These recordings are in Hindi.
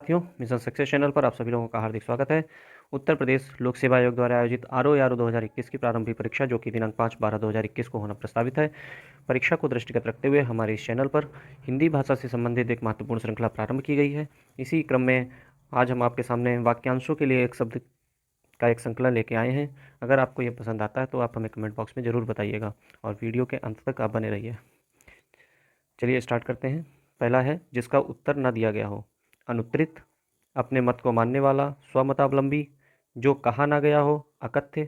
साथियों, मिशन सक्सेस चैनल पर आप सभी लोगों का हार्दिक स्वागत है। उत्तर प्रदेश लोक सेवा आयोग द्वारा आयोजित आरओ 2021 की प्रारंभिक परीक्षा जो कि दिनांक 5/12/2021 को होना प्रस्तावित है। परीक्षा को दृष्टिगत रखते हुए हमारे इस चैनल पर हिंदी भाषा से संबंधित एक महत्वपूर्ण श्रृंखला प्रारंभ की गई है। इसी क्रम में आज हम आपके सामने वाक्यांशों के लिए एक शब्द का एक संकलन लेके आए हैं। अगर आपको ये पसंद आता है तो आप हमें कमेंट बॉक्स में ज़रूर बताइएगा और वीडियो के अंत तक आप बने रहिए। चलिए स्टार्ट करते हैं। पहला है जिसका उत्तर न दिया गया हो। अनुत्तरित, अपने मत को मानने वाला, स्वमतावलंबी, जो कहा ना गया हो, अकथ्य,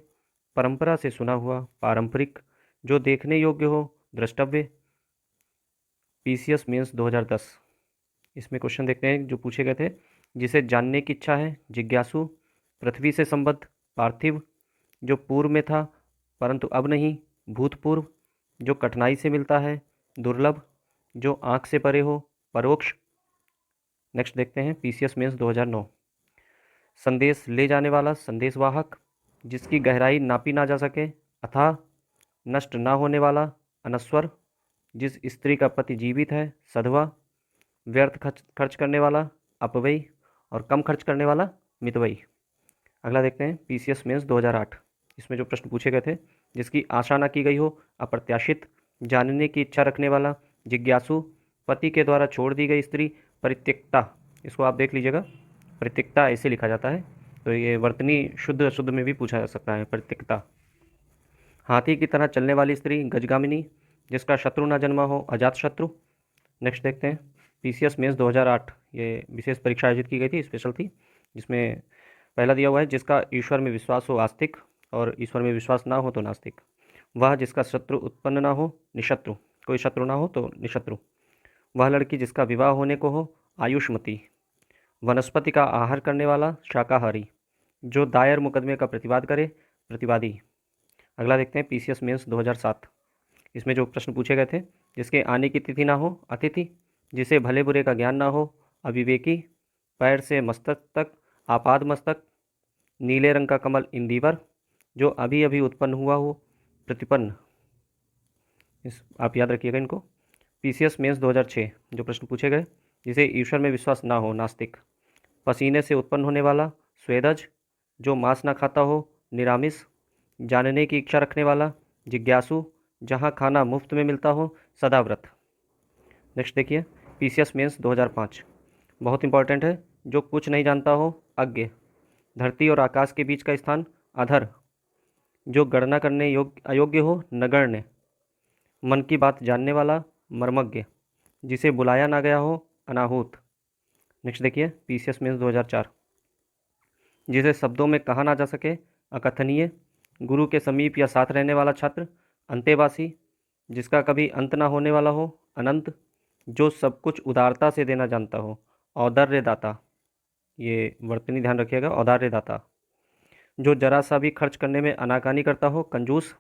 परंपरा से सुना हुआ, पारंपरिक, जो देखने योग्य हो, द्रष्टव्य। PCS mains 2010। इसमें क्वेश्चन देखते हैं जो पूछे गए थे। जिसे जानने की इच्छा है, जिज्ञासु, पृथ्वी से संबद्ध, पार्थिव, जो पूर्व में था परंतु अब नहीं, भूतपूर्व, जो कठिनाई से मिलता है, दुर्लभ, जो आँख से परे हो, परोक्ष। नेक्स्ट देखते हैं पीसीएस मेंस 2009। संदेश ले जाने वाला, संदेशवाहक, जिसकी गहराई नापी ना जा सके, अथाह, नष्ट ना होने वाला, अनस्वर, जिस स्त्री का पति जीवित है, सधवा, व्यर्थ खर्च करने वाला, अपव्ययी, और कम खर्च करने वाला, मितव्ययी। अगला देखते हैं पीसीएस मेंस 2008। इसमें जो प्रश्न पूछे गए थे, जिसकी आशा ना की गई हो, अप्रत्याशित, जानने की इच्छा रखने वाला, जिज्ञासु, पति के द्वारा छोड़ दी गई स्त्री, परित्यक्ता। इसको आप देख लीजिएगा, परित्यक्ता ऐसे लिखा जाता है, तो ये वर्तनी शुद्ध अशुद्ध में भी पूछा जा सकता है, परित्यक्ता। हाथी की तरह चलने वाली स्त्री, गजगामिनी, जिसका शत्रु ना जन्मा हो, अजात शत्रु। नेक्स्ट देखते हैं पीसीएस मेंस 2008। ये विशेष परीक्षा आयोजित की गई थी, स्पेशल थी, जिसमें पहला दिया हुआ है जिसका ईश्वर में विश्वास हो, आस्तिक, और ईश्वर में विश्वास ना हो तो नास्तिक। वह जिसका शत्रु उत्पन्न ना हो, निशत्रु, कोई शत्रु ना हो तो निशत्रु। वह लड़की जिसका विवाह होने को हो, आयुष्मती। वनस्पति का आहार करने वाला, शाकाहारी, जो दायर मुकदमे का प्रतिवाद करे, प्रतिवादी। अगला देखते हैं पीसीएस मेंस 2007। इसमें जो प्रश्न पूछे गए थे, जिसके आने की तिथि ना हो, अतिथि, जिसे भले बुरे का ज्ञान ना हो, अविवेकी, पैर से मस्तक तक, आपाद मस्तक, नीले रंग का कमल, इंदिवर, जो अभी अभी उत्पन्न हुआ हो, प्रतिपन्न। इस आप याद रखिएगा इनको। पीसीएस मेंस 2006 जो प्रश्न पूछे गए, जिसे ईश्वर में विश्वास ना हो, नास्तिक, पसीने से उत्पन्न होने वाला, स्वेदज, जो मांस ना खाता हो, निरामिष, जानने की इच्छा रखने वाला, जिज्ञासु, जहाँ खाना मुफ्त में मिलता हो, सदाव्रत। नेक्स्ट देखिए पीसीएस मेंस 2005, बहुत इंपॉर्टेंट है, जो कुछ नहीं जानता हो, अज्ञ, धरती और आकाश के बीच का स्थान, अधर, जो गणना करने अयोग्य हो, नगण्य, मन की बात जानने वाला, मर्मज्ञ, जिसे बुलाया ना गया हो, अनाहूत। नेक्स्ट देखिए पीसीएस मेंस 2004। जिसे शब्दों में कहा ना जा सके, अकथनीय, गुरु के समीप या साथ रहने वाला छात्र, अंतेवासी, जिसका कभी अंत ना होने वाला हो, अनंत, जो सब कुछ उदारता से देना जानता हो, औदार्यदाता। ये वर्तनी ध्यान रखिएगा, औदार्यदाता, जो जरा सा भी खर्च करने में आनाकानी करता हो, कंजूस।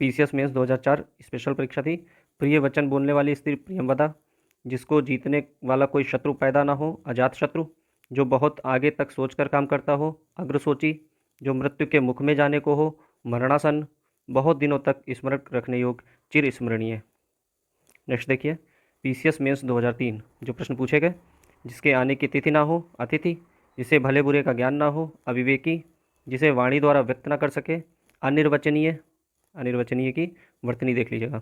पीसीएस मेंस 2004 स्पेशल परीक्षा थी। प्रिय वचन बोलने वाली स्त्री, प्रियंवदा, जिसको जीतने वाला कोई शत्रु पैदा ना हो, अजात शत्रु, जो बहुत आगे तक सोचकर काम करता हो, अग्रसोची, जो मृत्यु के मुख में जाने को हो, मरणासन, बहुत दिनों तक स्मरण रखने योग्य, चिर स्मरणीय। नेक्स्ट देखिए पीसीएस मेंस 2003 जो प्रश्न पूछे गए, जिसके आने की तिथि ना हो, अतिथि, जिसे भले बुरे का ज्ञान ना हो, अविवेकी, जिसे वाणी द्वारा व्यक्त ना कर सके, अनिर्वचनीय, अनिर्वचनीय की वर्तनी देख लीजिएगा,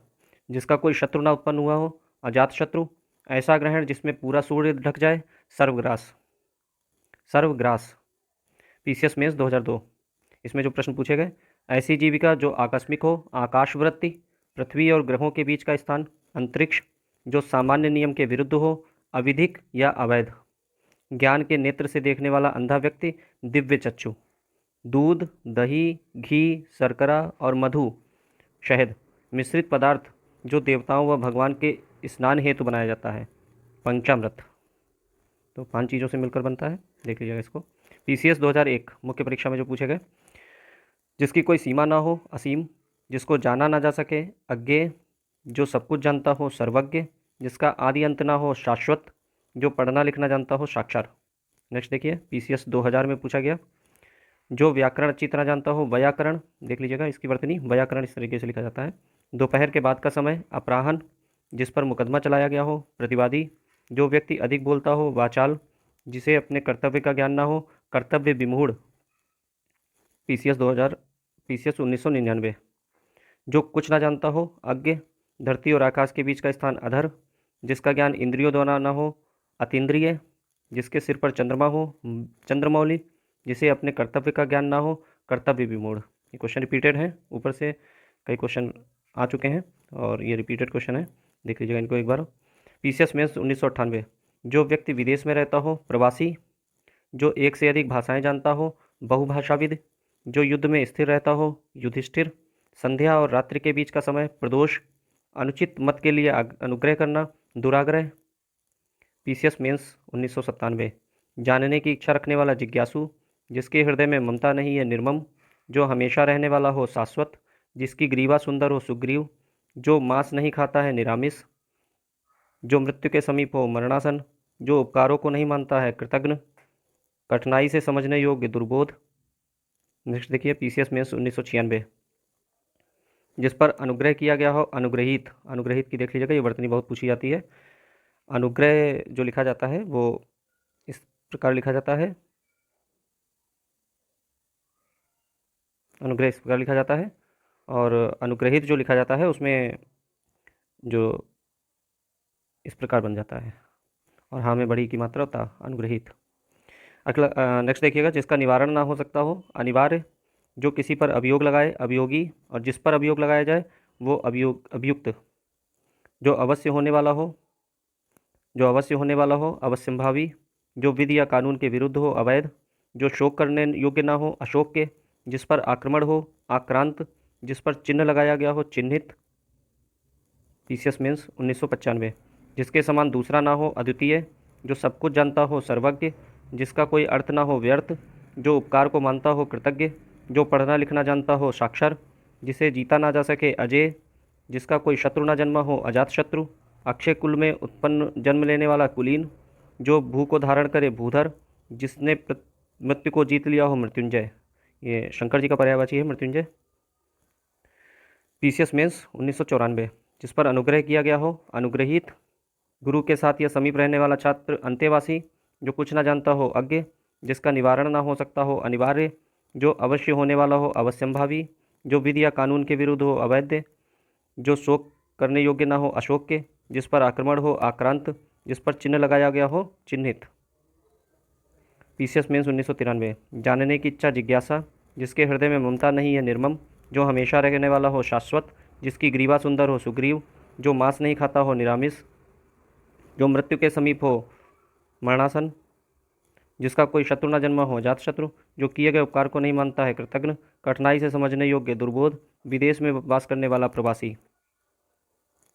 जिसका कोई शत्रु ना उत्पन्न हुआ हो, अजात शत्रु, ऐसा ग्रहण जिसमें पूरा सूर्य ढक जाए, सर्वग्रास, सर्वग्रास। PCS mains 2002। इसमें जो प्रश्न पूछे गए, ऐसी जीविका जो आकस्मिक हो, आकाशवृत्ति, पृथ्वी और ग्रहों के बीच का स्थान, अंतरिक्ष, जो सामान्य नियम के विरुद्ध हो, अविधिक या अवैध, ज्ञान के नेत्र से देखने वाला अंधा व्यक्ति, दिव्य चक्षु, दूध, दही, घी, शर्करा और मधु, शहद, मिश्रित पदार्थ, जो देवताओं व भगवान के स्नान हेतु बनाया जाता है, पंचामृत। तो 5 चीज़ों से मिलकर बनता है, देख लीजिएगा इसको। पीसीएस 2001 मुख्य परीक्षा में जो पूछे गए, जिसकी कोई सीमा ना हो, असीम, जिसको जाना ना जा सके, अज्ञेय, जो सब कुछ जानता हो, सर्वज्ञ, जिसका आदि अंत ना हो, शाश्वत, जो पढ़ना लिखना जानता हो, साक्षर। नेक्स्ट देखिए पीसीएस 2000 में पूछा गया, जो व्याकरण अच्छी तरह जानता हो, व्याकरण, देख लीजिएगा इसकी वर्तनी, व्याकरण इस तरीके से लिखा जाता है। दोपहर के बाद का समय, अपराहन, जिस पर मुकदमा चलाया गया हो, प्रतिवादी, जो व्यक्ति अधिक बोलता हो, वाचाल, जिसे अपने कर्तव्य का ज्ञान ना हो, कर्तव्य विमूढ़, पीसीएस 1999। जो कुछ ना जानता हो, अज्ञ, धरती और आकाश के बीच का स्थान अधर, जिसका ज्ञान इंद्रियों द्वारा ना हो, अतीन्द्रिय, जिसके सिर पर चंद्रमा हो, चंद्रमौली, जिसे अपने कर्तव्य का ज्ञान ना हो, कर्तव्य विमूढ़। ये क्वेश्चन रिपीटेड है, ऊपर से कई क्वेश्चन आ चुके हैं और ये रिपीटेड क्वेश्चन है, देख लीजिएगा इनको एक बार। PCS mains 1998। जो व्यक्ति विदेश में रहता हो, प्रवासी, जो एक से अधिक भाषाएं जानता हो, बहुभाषाविद, जो युद्ध में स्थिर रहता हो, युधिष्ठिर, संध्या और रात्रि के बीच का समय, प्रदोष, अनुचित मत के लिए अनुग्रह करना, दुराग्रह। PCS mains 1997। जानने की इच्छा रखने वाला जिज्ञासु, जिसके हृदय में ममता नहीं है, निर्मम, जो हमेशा रहने वाला हो, शाश्वत, जिसकी ग्रीवा सुंदर हो, सुग्रीव, जो मांस नहीं खाता है, निरामिष, जो मृत्यु के समीप हो, मरणासन, जो उपकारों को नहीं मानता है, कृतघ्न, कठिनाई से समझने योग्य, दुर्बोध। नेक्स्ट देखिए पीसीएस मेंस 1996। जिस पर अनुग्रह किया गया हो, अनुग्रहित, अनुग्रहित की देख लीजिएगा, ये वर्तनी बहुत पूछी जाती है। अनुग्रह जो लिखा जाता है वो इस प्रकार लिखा जाता है, अनुग्रह इस प्रकार लिखा जाता है, और अनुग्रहित जो लिखा जाता है उसमें जो इस प्रकार बन जाता है, और हाँ में बड़ी की मात्रा होता, अनुग्रहित। अगला नेक्स्ट देखिएगा, जिसका निवारण ना हो सकता हो, अनिवार्य, जो किसी पर अभियोग लगाए, अभियोगी, और जिस पर अभियोग लगाया जाए वो अभियुक्त, जो अवश्य होने वाला हो, अवश्यंभावी, जो विधि या कानून के विरुद्ध हो, अवैध, जो शोक करने योग्य ना हो, अशोक के, जिस पर आक्रमण हो, आक्रांत, जिस पर चिन्ह लगाया गया हो, चिन्हित। PCS mains 1995। जिसके समान दूसरा ना हो, अद्वितीय, जो सब कुछ जानता हो, सर्वज्ञ, जिसका कोई अर्थ ना हो, व्यर्थ, जो उपकार को मानता हो, कृतज्ञ, जो पढ़ना लिखना जानता हो, साक्षर, जिसे जीता ना जा सके, अजय, जिसका कोई शत्रु ना जन्मा हो, अजात शत्रु, अक्षय कुल में उत्पन्न जन्म लेने वाला, कुलीन, जो भू को धारण करे, भूधर, जिसने मृत्यु को जीत लिया हो, मृत्युंजय। ये शंकर जी का पर्यायवाची है मृत्युंजय। PCS mains 1994। जिस पर अनुग्रह किया गया हो, अनुग्रहित, गुरु के साथ या समीप रहने वाला छात्र, अंतेवासी, जो कुछ ना जानता हो, अज्ञ, जिसका निवारण ना हो सकता हो, अनिवार्य, जो अवश्य होने वाला हो, अवश्यंभावी, जो विधि या कानून के विरुद्ध हो, अवैध, जो शोक करने योग्य ना हो, अशोक के, जिस पर आक्रमण हो, आक्रांत, जिस पर चिन्ह लगाया गया हो, चिन्हित। PCS mains 1993। जानने की इच्छा, जिज्ञासा, जिसके हृदय में ममता नहीं है, निर्मम, जो हमेशा रहने वाला हो, शाश्वत, जिसकी ग्रीवा सुंदर हो, सुग्रीव, जो मांस नहीं खाता हो, निरामिष, जो मृत्यु के समीप हो, मरणासन, जिसका कोई शत्रु न जन्मा हो, जात शत्रु, जो किए गए उपकार को नहीं मानता है, कृतघ्न, कठिनाई से समझने योग्य, दुर्बोध, विदेश में वास करने वाला, प्रवासी।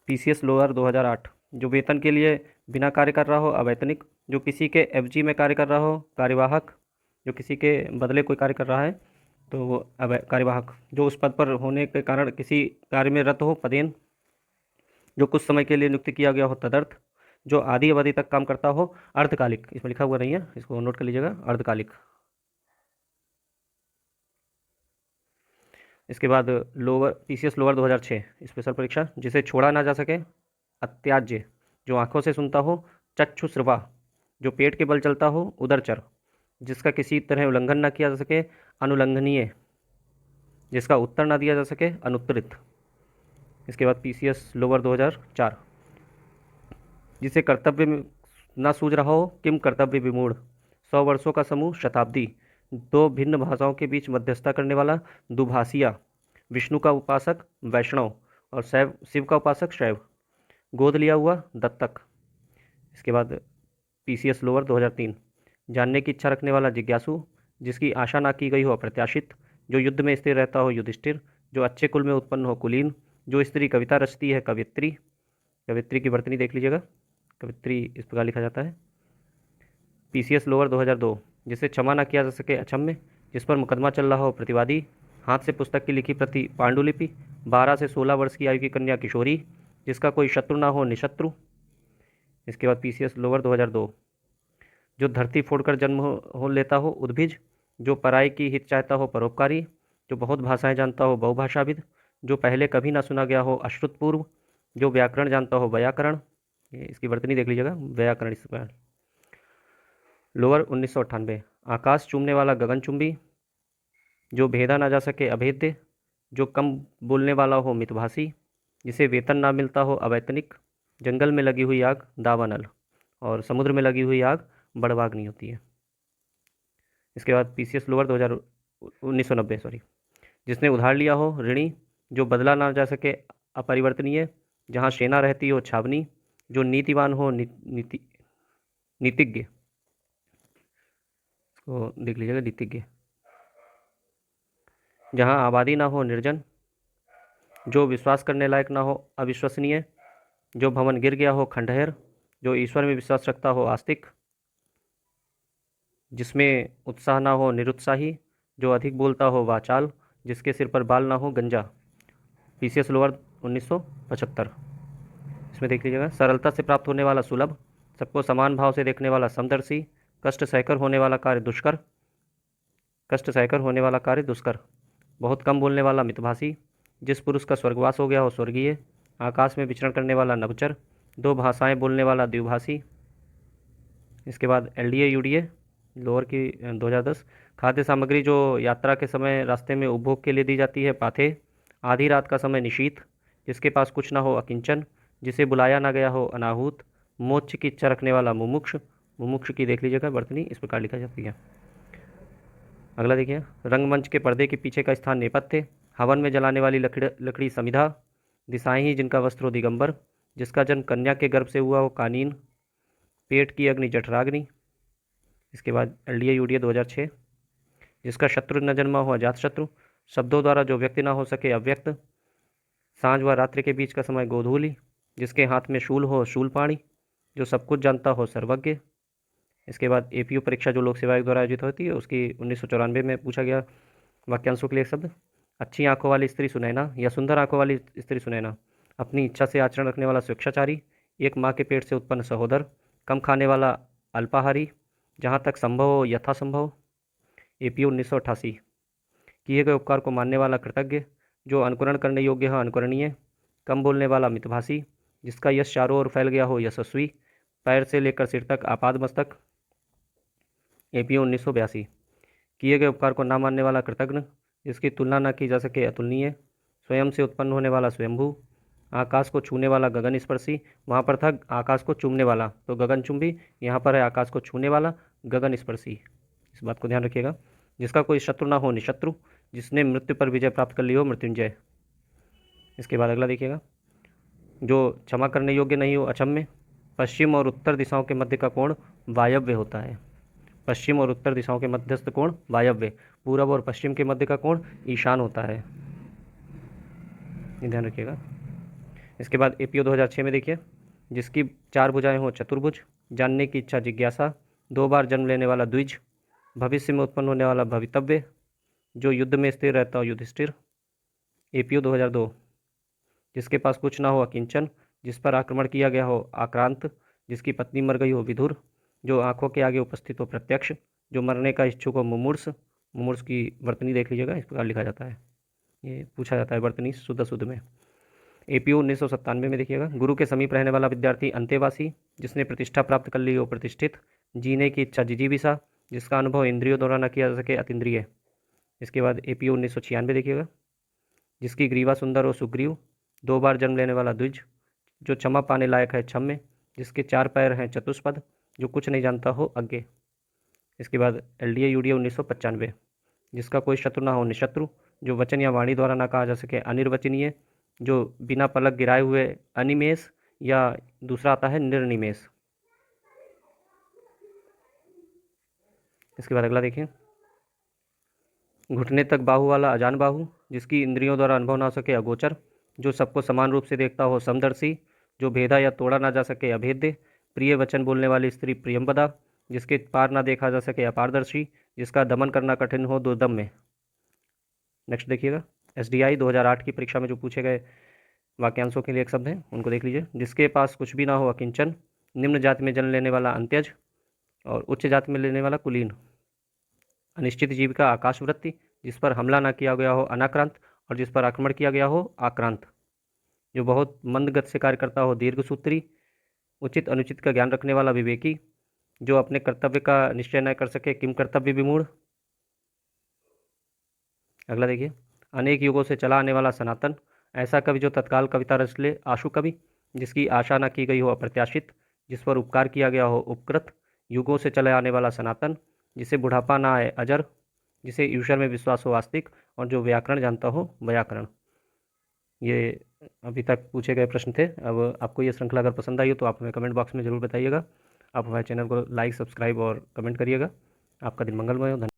PCS lower 2008। जो वेतन के लिए बिना कार्य कर रहा हो, अवैतनिक, जो किसी के एफजी में कार्य कर रहा हो, कार्यवाहक, जो किसी के बदले कोई कार्य कर रहा है तो वो कार्यवाहक, जो उस पद पर होने के कारण किसी कार्य में रत हो, पदेन, जो कुछ समय के लिए नियुक्त किया गया हो, तदर्थ, जो आधी अवधि तक काम करता हो, अर्धकालिक, इसमें लिखा हुआ नहीं है, इसको नोट कर लीजिएगा, अर्धकालिक। इसके बाद लोअर पीसीएस लोअर 2006 स्पेशल परीक्षा, जिसे छोड़ा ना जा सके, अत्याज्य, जो आंखों से सुनता हो, चक्षुश्रवा, जो पेट के बल चलता हो, उदरचर, जिसका किसी तरह उल्लंघन ना किया जा सके, अनुल्लंघनीय, जिसका उत्तर ना दिया जा सके, अनुत्तरित। इसके बाद पीसीएस लोअर 2004। जिसे कर्तव्य में ना सूझ रहा हो, किम कर्तव्य विमूढ़, 100 वर्षों का समूह, शताब्दी, दो भिन्न भाषाओं के बीच मध्यस्थता करने वाला, दुभाषिया, विष्णु का उपासक, वैष्णव, और शैव, शिव का उपासक, शैव, गोद लिया हुआ, दत्तक। इसके बाद पीसीएस लोअर 2003। जानने की इच्छा रखने वाला, जिज्ञासु, जिसकी आशा ना की गई हो, अप्रत्याशित, जो युद्ध में स्थिर रहता हो, युधिष्ठिर, जो अच्छे कुल में उत्पन्न हो, कुलीन, जो स्त्री कविता रचती है, कवित्री। कवित्री की वर्तनी देख लीजिएगा, कवित्री इस प्रकार लिखा जाता है। PCS lower 2002। जिसे क्षमा न किया जा सके, अक्षम्य, जिस पर मुकदमा चल रहा हो, प्रतिवादी, हाथ से पुस्तक की लिखी प्रति, पांडुलिपि, 12 से 16 वर्ष की आयु की कन्या, किशोरी, जिसका कोई शत्रु ना हो, निशत्रु। इसके बाद पीसीएस लोअर 2002। जो धरती फोड़कर जन्म हो लेता हो, उद्भिज, जो पराई की हित चाहता हो, परोपकारी, जो बहुत भाषाएं जानता हो, बहुभाषाविद, जो पहले कभी ना सुना गया हो, अश्रुतपूर्व, जो व्याकरण जानता हो, व्याकरण, ये इसकी वर्तनी देख लीजिएगा, व्याकरण स्क्वायर। लोअर 1998, आकाश चूमने वाला गगनचुंबी, जो भेदा ना जा सके अभेद्य, जो कम बोलने वाला हो मितभाषी, जिसे वेतन ना मिलता हो अवैतनिक, जंगल में लगी हुई आग दावानल, और समुद्र में लगी हुई आग बड़वाग्नि होती है। इसके बाद पीसीएस लोअर 1990 सॉरी, जिसने उधार लिया हो ऋणी, जो बदला ना जा सके अपरिवर्तनीय, जहाँ सेना रहती हो छावनी, जो नीतिवान हो नीतिज्ञ, इसको देख लीजिएगा नीतिज्ञ, जहाँ आबादी ना हो निर्जन, जो विश्वास करने लायक ना हो अविश्वसनीय, जो भवन गिर गया हो खंडहर, जो ईश्वर में विश्वास रखता हो आस्तिक, जिसमें उत्साह ना हो निरुत्साही, जो अधिक बोलता हो वाचाल, जिसके सिर पर बाल ना हो गंजा। पीसीएस लोअर 1975, इसमें देख लीजिएगा, सरलता से प्राप्त होने वाला सुलभ, सबको समान भाव से देखने वाला समदर्शी, कष्ट सहकर होने वाला कार्य दुष्कर, बहुत कम बोलने वाला मितभाषी, जिस पुरुष का स्वर्गवास हो गया हो स्वर्गीय, आकाश में विचरण करने वाला नभचर, दो भाषाएं बोलने वाला द्विभाषी। इसके बाद एलडीए यूडीए लोअर की 2010, खाद्य सामग्री जो यात्रा के समय रास्ते में उपभोग के लिए दी जाती है पाथे, आधी रात का समय निशीथ, जिसके पास कुछ ना हो अकिंचन, जिसे बुलाया ना गया हो अनाहूत, मोक्ष की इच्छा रखने वाला मुमुक्ष, मुमुक्ष की देख लीजिएगा वर्तनी इस प्रकार लिखा जाती है। अगला देखिए, रंगमंच के पर्दे के पीछे का स्थान नेपथ्य, हवन में जलाने वाली लकड़ी समिधा, दिशाएं ही जिनका वस्त्र हो दिगंबर, जिसका जन्म कन्या के गर्भ से हुआ हो कानीन, पेट की अग्नि जठराग्नि। इसके बाद एलडीए यूडीए 2006, जिसका शत्रु न जन्मा हो अजात शत्रु, शब्दों द्वारा जो व्यक्ति ना हो सके अव्यक्त, सांझ व रात्रि के बीच का समय गोधूली, जिसके हाथ में शूल हो शूलपाणी, जो सब कुछ जानता हो सर्वज्ञ। इसके बाद एपीयू परीक्षा जो लोक सेवा आयोग द्वारा आयोजित होती है उसकी 1994 में पूछा गया वाक्यांशों के लिए शब्द, अच्छी आंखों वाली स्त्री सुनैना या सुंदर आंखों वाली स्त्री सुनैना, अपनी इच्छा से आचरण रखने वाला स्वेच्छाचारी, एक माँ के पेट से उत्पन्न सहोदर, कम खाने वाला अल्पाहारी, जहाँ तक संभव हो यथासंभव। एपीयू 1988, किए गए उपकार को मानने वाला कृतज्ञ, जो अनुकरण करने योग्य है अनुकरणीय, कम बोलने वाला मितभाषी, जिसका यश चारों ओर फैल गया हो यशस्वी, पैर से लेकर सिर तक आपाद मस्तक। एपीयू 1982, किए गए उपकार को ना मानने वाला कृतज्ञ, जिसकी तुलना न की जा सके अतुलनीय, स्वयं से उत्पन्न होने वाला स्वयंभू, आकाश को छूने वाला गगन स्पर्शी। वहाँ पर था आकाश को चूमने वाला तो गगनचुंबी, यहाँ पर है आकाश को छूने वाला गगन स्पर्शी, इस बात को ध्यान रखिएगा। जिसका कोई शत्रु ना हो निशत्रु, जिसने मृत्यु पर विजय प्राप्त कर ली हो मृत्युंजय। इसके बाद अगला देखिएगा, जो क्षमा करने योग्य नहीं हो अक्षम्य, पश्चिम और उत्तर दिशाओं के मध्य का कोण वायव्य होता है। पश्चिम और उत्तर दिशाओं के मध्यस्थ कोण वायव्य, पूरब और पश्चिम के मध्य का कोण ईशान होता है, ध्यान रखिएगा। इसके बाद एपीओ 2006 में देखिए, जिसकी चार भुजाएं हो चतुर्भुज, जानने की इच्छा जिज्ञासा, दो बार जन्म लेने वाला द्विज, भविष्य में उत्पन्न होने वाला भवितव्य, जो युद्ध में स्थिर रहता हो युधिष्ठिर। एपीओ 2002, जिसके पास कुछ ना हो अकिंचन, जिस पर आक्रमण किया गया हो आक्रांत, जिसकी पत्नी मर गई हो विधुर, जो आंखों के आगे उपस्थित हो प्रत्यक्ष, जो मरने का इच्छुक हो मुमूर्ष। मुमूर्ष की वर्तनी देख लीजिएगा, इस प्रकार लिखा जाता है, ये पूछा जाता है वर्तनी शुद्ध में। एपीओ 1997 में देखिएगा, गुरु के समीप रहने वाला विद्यार्थी अंतेवासी, जिसने प्रतिष्ठा प्राप्त कर ली हो प्रतिष्ठित, जीने की इच्छा जिजीविषा, जिसका अनुभव इंद्रियों द्वारा न किया जा सके अतीन्द्रिय। इसके बाद एपीओ 1996 देखिएगा, जिसकी ग्रीवा सुंदर हो सुग्रीव, दो बार जन्म लेने वाला द्विज, जो क्षमा पाने लायक है क्षम्य, जिसके चार पैर हैं चतुष्पद, जो कुछ नहीं जानता हो अज्ञे। इसके बाद एलडीए यूडीए 1995, जिसका कोई शत्रु ना हो निशत्रु, जो वचन या वाणी द्वारा ना कहा जा सके अनिर्वचनीय, जो बिना पलक गिराए हुए अनिमेष, या दूसरा आता है निर्निमेष। इसके बाद अगला देखिए, घुटने तक बाहु वाला अजान बाहु, जिसकी इंद्रियों द्वारा अनुभव ना हो सके अगोचर, जो सबको समान रूप से देखता हो समदर्शी, जो भेदा या तोड़ा ना जा सके अभेद्य, प्रिय वचन बोलने वाली स्त्री प्रियंपदा, जिसके पार ना देखा जा सके अपारदर्शी, जिसका दमन करना कठिन हो दुर्दम में। नेक्स्ट देखिएगा, एसडीआई 2008 की परीक्षा में जो पूछे गए वाक्यांशों के लिए एक शब्द है उनको देख लीजिए। जिसके पास कुछ भी ना हो अकिंचन, निम्न जाति में जन्म लेने वाला अंत्यज, और उच्च जाति में लेने वाला कुलीन। अनिश्चित जीविका आकाश वृत्ति, जिस पर हमला ना किया गया हो अनाक्रांत, और जिस पर आक्रमण किया गया हो आक्रांत। जो बहुत मंद गति से कार्य करता हो दीर्घसूत्री, उचित अनुचित का ज्ञान रखने वाला विवेकी, जो अपने कर्तव्य का निश्चय न कर सके किम कर्तव्य विमूढ़। अगला देखिए, अनेक युगों से चला आने वाला सनातन, ऐसा कवि जो तत्काल कविता रच ले आशु कवि, जिसकी आशा न की गई हो अप्रत्याशित, जिस पर उपकार किया गया हो उपकृत, युगों से चले आने वाला सनातन, जिसे बुढ़ापा ना आए अजर, जिसे ईश्वर में विश्वास हो आस्तिक, और जो व्याकरण जानता हो व्याकरण। ये अभी तक पूछे गए प्रश्न थे। अब आपको ये श्रृंखला अगर पसंद आई हो तो आप हमें कमेंट बॉक्स में ज़रूर बताइएगा। आप हमारे चैनल को लाइक, सब्सक्राइब और कमेंट करिएगा। आपका दिन मंगलमय हो। धन्यवाद।